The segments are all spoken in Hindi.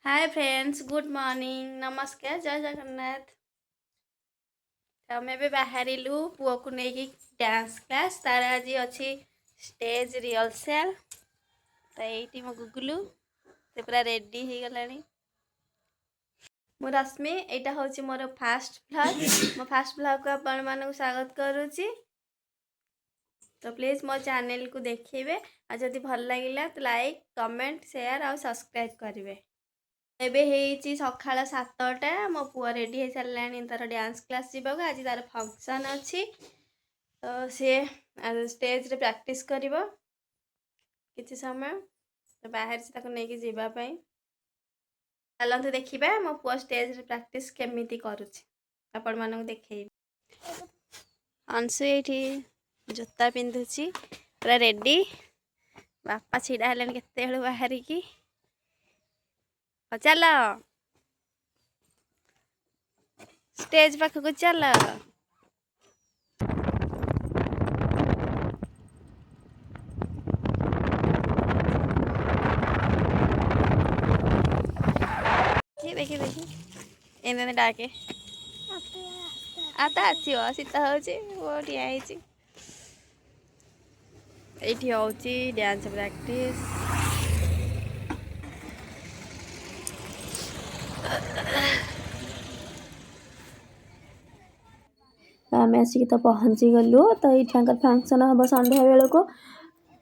हाय फ्रेंड्स, गुड मॉर्निंग, नमस्कार, जय जगन्नाथ। आम ए बाहर पुओ को लेकिन डांस क्लास तार आज अच्छी स्टेज रिहर्सल। तो ये मो गुगुलू से पूरा रेडी हो गला। मो रश्मि, यहाँ हूँ मोर फास्ट व्लॉग। मो फास्ट व्लॉग को आपण मानक स्वागत करुच्ची। तो प्लीज मो चैनल को देखिए और जदि भल लगे तो लाइक कमेंट शेयर और सब्सक्राइब करेंगे। एबे हेची सकाळ 7टा मो पुआ रेडी हो सारानी तार डांस क्लास जीवाक। आज तार फंक्शन अच्छी तो सी स्टेज रे प्रैक्टिस करिवो किछि समय। तो बाहर से ताको नेकी जीवाई चलते देखिबा मो पुआ स्टेज रे प्रैक्टिस केमिति करूछि आपण मानक देखैबी। अंशु एठी जोता पिंधुछि पूरा रेडी। बापा छिड़ा हेलेन केते बेलु बाहरी की। चल स्टेज पाख को चल। देखी देखी एने डाके आता आसो शीत हो ये हूँ डांस प्रैक्टिस। आम आसिक तो पहुँची गलु। तो ये फंक्शन हम संध्या बेल को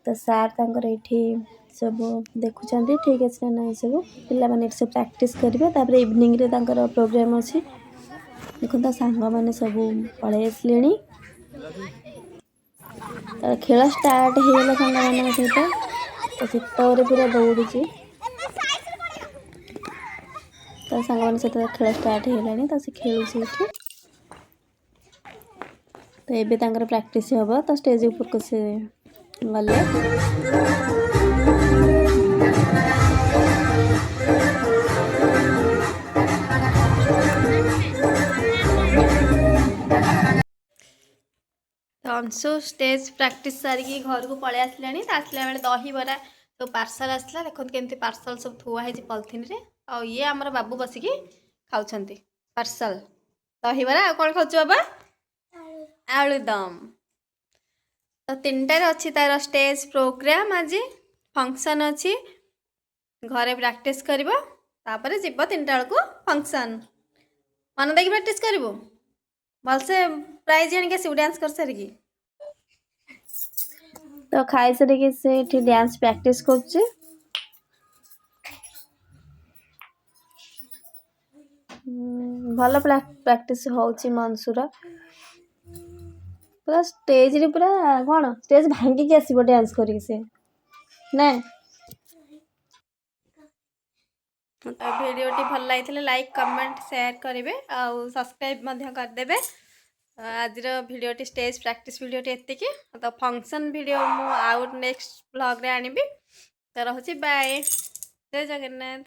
तो सार ये सब देखुं ठीक अच्छे ना सब पे सब प्रैक्टिस करेंगे। तापर इवनिंग रे प्रोग्राम अच्छी देखो तो सांग मैंने सब पलि आसले। खेल स्टार्ट होगा सांग मान सहित। तो शीत पूरा दौड़ी तो सांग मान सहित खेल स्टार्ट होगा। तो सी खेलुची तो ये प्रैक्टिस हम तो स्टेज ऊपर को से गले। तो अंशु स्टेज प्रैक्टिस सारिकी घर को पलि आसला। आसला बेले दही बरा तो पार्सल आसला। देखो केमती पार्सल सब थुआ है पॉलिथिन रे। और ये आमर बाबू बसिकी खाऊं पार्सल दही बरा। कौन खाऊ बाबा? आलुदम। तो 3टार अच्छी तार स्टेज प्रोग्राम आज फंक्शन अच्छी घरे प्रैक्टिस करिवो। तापर जीव 3टा बेलू फंक्शन मन देखी प्रैक्टिस करिवो भलसे प्राइज आनिक आसू डांस कर सारिकी। तो खाई सारिकी से डांस प्रैक्टिस कर भल प्रैक्टिस होची मनसूर पूरा स्टेज रे पूरा कौन स्टेज भांगी के आसीबो डांस करी से ना। तो वीडियोटी भल लगी लाइक कमेंट शेयर करेंगे और सब्सक्राइब करदेवे। आज भिडियोटी स्टेज प्रैक्टिस भिडियोटी एतिकी। तो फंक्शन वीडियो मु आउ नेक्स्ट व्लॉग रे आनिबी। तो रहूची बाय, जय जगन्नाथ।